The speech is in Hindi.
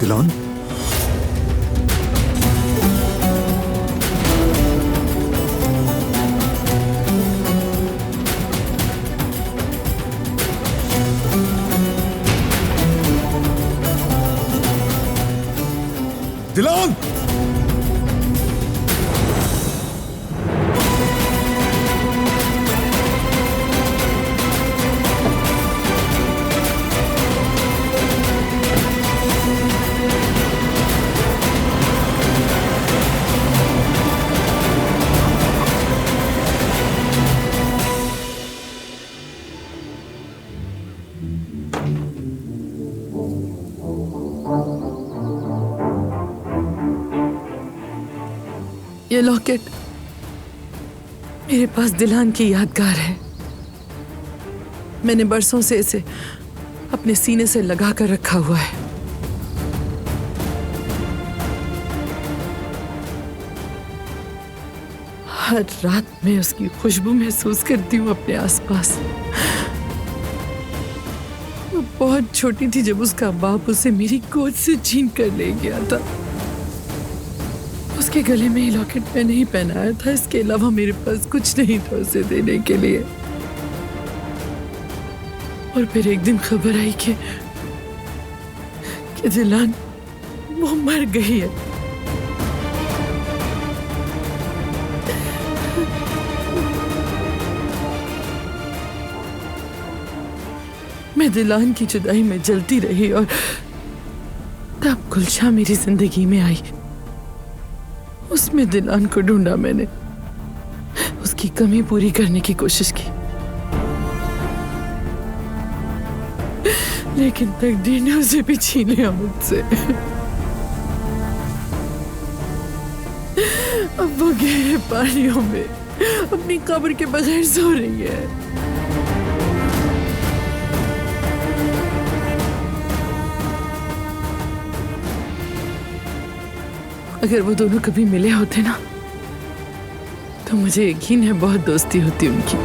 दिलान, दिलान, ये लॉकेट मेरे पास दिलान की यादगार है। मैंने बरसों से इसे अपने सीने से लगा कर रखा हुआ है। हर रात मैं उसकी खुशबू महसूस करती हूँ अपने आसपास। वो बहुत छोटी थी जब उसका बाप उसे मेरी गोद से छीन कर ले गया था। उसके गले में ये लॉकेट मैंने ही पहनाया था, इसके अलावा मेरे पास कुछ नहीं था उसे देने के लिए। और फिर एक दिन खबर आई कि दिलान वो मर गई है। मैं दिलान की जुदाई में जलती रही और तब गुलशा मेरी जिंदगी में आई। उसमें दिलान को ढूंढा मैंने, उसकी कमी पूरी करने की कोशिश की, लेकिन तकदीर ने उसे भी छीन लिया मुझसे। अब वो गहरे पानियों में अपनी कब्र के बगैर सो रही है। अगर वो दोनों कभी मिले होते ना, तो मुझे यकीन है बहुत दोस्ती होती उनकी।